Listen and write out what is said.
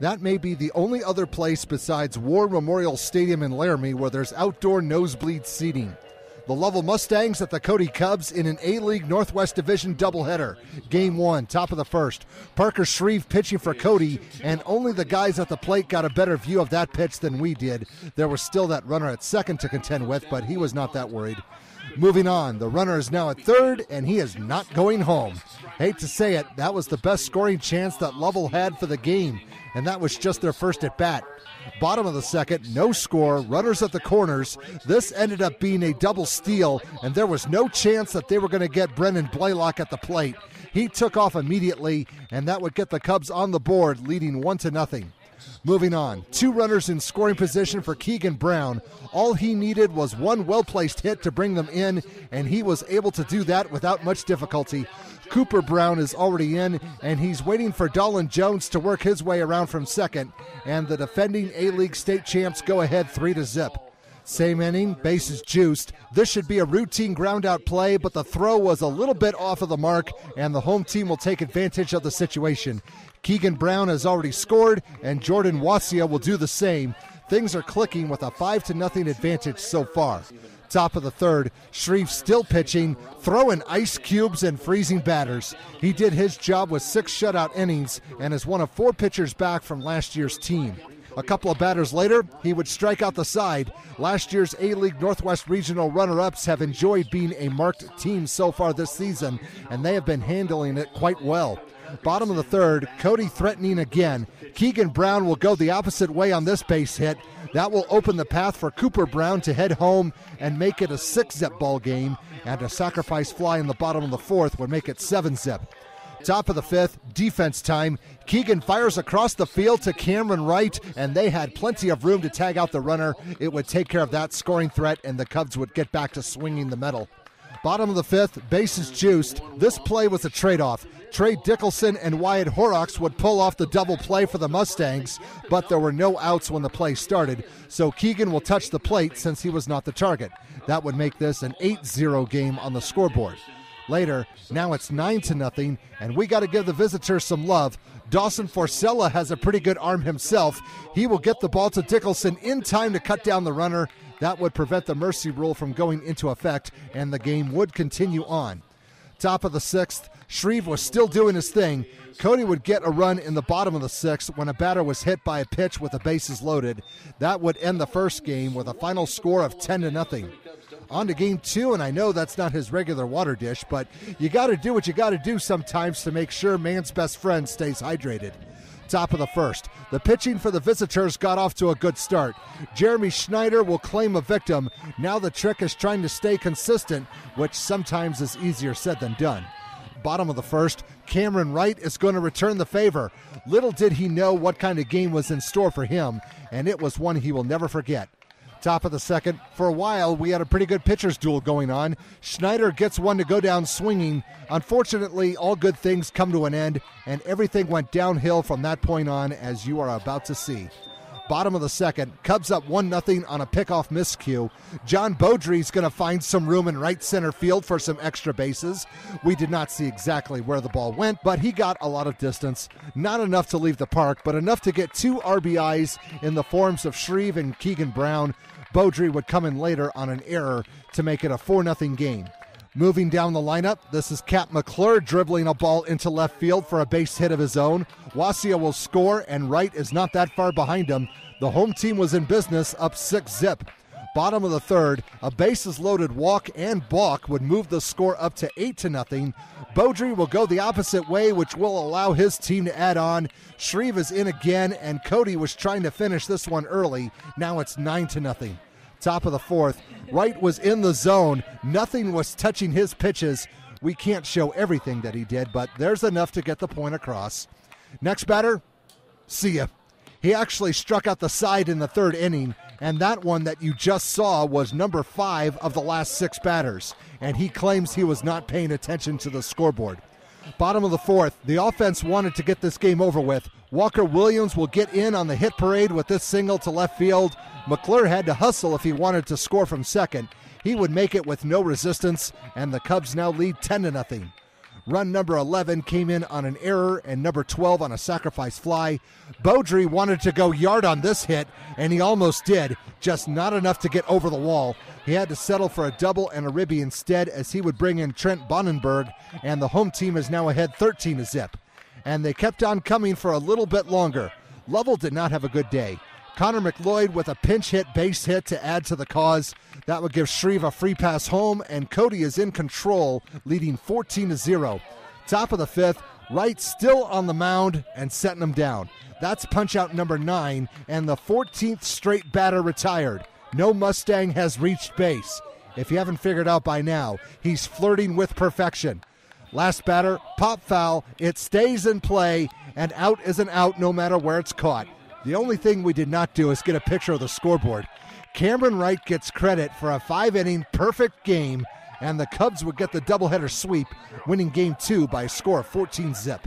That may be the only other place besides War Memorial Stadium in Laramie where there's outdoor nosebleed seating. The Lovell Mustangs at the Cody Cubs in an A-League Northwest Division doubleheader. Game 1, top of the first. Parker Shreve pitching for Cody, and only the guys at the plate got a better view of that pitch than we did. There was still that runner at second to contend with, but he was not that worried. Moving on, the runner is now at third, and he is not going home. Hate to say it, that was the best scoring chance that Lovell had for the game, and that was just their first at bat. Bottom of the second, no score, runners at the corners. This ended up being a double steal, and there was no chance that they were going to get Brennan Blaylock at the plate. He took off immediately, and that would get the Cubs on the board, leading 1-0. Moving on, 2 runners in scoring position for Keegan Brown. All he needed was one well-placed hit to bring them in, and he was able to do that without much difficulty. Cooper Brown is already in, and he's waiting for Dolan Jones to work his way around from second, and the defending A-League state champs go ahead 3-0. Same inning, bases juiced. This should be a routine ground-out play, but the throw was a little bit off of the mark, and the home team will take advantage of the situation. Keegan Brown has already scored, and Jordan Wasia will do the same. Things are clicking with a 5-0 advantage so far. Top of the third, Shreve still pitching, throwing ice cubes and freezing batters. He did his job with 6 shutout innings and is one of 4 pitchers back from last year's team. A couple of batters later, he would strike out the side. Last year's A-League Northwest Regional runner-ups have enjoyed being a marked team so far this season, and they have been handling it quite well. Bottom of the third, Cody threatening again. Keegan Brown will go the opposite way on this base hit. That will open the path for Cooper Brown to head home and make it a 6-zip ball game, and a sacrifice fly in the bottom of the fourth would make it 7-zip. Top of the fifth, defense time. Keegan fires across the field to Cameron Wright, and they had plenty of room to tag out the runner. It would take care of that scoring threat, and the Cubs would get back to swinging the metal. Bottom of the fifth, bases juiced. This play was a trade-off. Trey Dickelson and Wyatt Horrocks would pull off the double play for the Mustangs, but there were no outs when the play started, so Keegan will touch the plate since he was not the target. That would make this an 8-0 game on the scoreboard. Later, now it's 9-0, and we got to give the visitors some love. Dawson Forcella has a pretty good arm himself. He will get the ball to Dickelson in time to cut down the runner. That would prevent the mercy rule from going into effect, and the game would continue on. Top of the sixth, Shreve was still doing his thing. Cody would get a run in the bottom of the sixth when a batter was hit by a pitch with the bases loaded. That would end the first game with a final score of 10-0. On to game 2, and I know that's not his regular water dish, but you got to do what you got to do sometimes to make sure man's best friend stays hydrated. Top of the first, the pitching for the visitors got off to a good start. Jeremy Schneider will claim a victim. Now the trick is trying to stay consistent, which sometimes is easier said than done. Bottom of the first, Cameron Wright is going to return the favor. Little did he know what kind of game was in store for him, and it was one he will never forget. Top of the second, for a while we had a pretty good pitcher's duel going on. Schneider gets one to go down swinging. Unfortunately, all good things come to an end, and everything went downhill from that point on, as you are about to see. Bottom of the second, Cubs up 1-0 on a pickoff miscue. John Beaudry's going to find some room in right center field for some extra bases. We did not see exactly where the ball went, but he got a lot of distance. Not enough to leave the park, but enough to get 2 RBIs in the forms of Shreve and Keegan Brown. Beaudry would come in later on an error to make it a 4-0 game. Moving down the lineup, this is Cap McClure dribbling a ball into left field for a base hit of his own. Wasia will score, and Wright is not that far behind him. The home team was in business, up 6-0. Bottom of the third, a bases-loaded walk and balk would move the score up to 8-0. Beaudry will go the opposite way, which will allow his team to add on. Shreve is in again, and Cody was trying to finish this one early. Now it's 9-0. Top of the fourth, Wright was in the zone. Nothing was touching his pitches. We can't show everything that he did, but there's enough to get the point across. Next batter, see ya. He actually struck out the side in the third inning, and that one that you just saw was number 5 of the last 6 batters, and he claims he was not paying attention to the scoreboard. Bottom of the fourth, the offense wanted to get this game over with. Walker Williams will get in on the hit parade with this single to left field. McClure had to hustle if he wanted to score from second. He would make it with no resistance, and the Cubs now lead 10-0. Run number 11 came in on an error and number 12 on a sacrifice fly. Beaudry wanted to go yard on this hit, and he almost did, just not enough to get over the wall. He had to settle for a double and a ribby instead, as he would bring in Trent Bonenberg, and the home team is now ahead 13-0. And they kept on coming for a little bit longer. Lovell did not have a good day. Connor McLeod with a pinch hit base hit to add to the cause. That would give Shreve a free pass home, and Cody is in control, leading 14-0. Top of the fifth, Wright still on the mound and setting him down. That's punch out number 9, and the 14th straight batter retired. No Mustang has reached base. If you haven't figured out by now, he's flirting with perfection. Last batter, pop foul, it stays in play, and out is an out no matter where it's caught. The only thing we did not do is get a picture of the scoreboard. Cameron Wright gets credit for a 5-inning perfect game, and the Cubs would get the doubleheader sweep, winning Game 2 by a score of 14-0.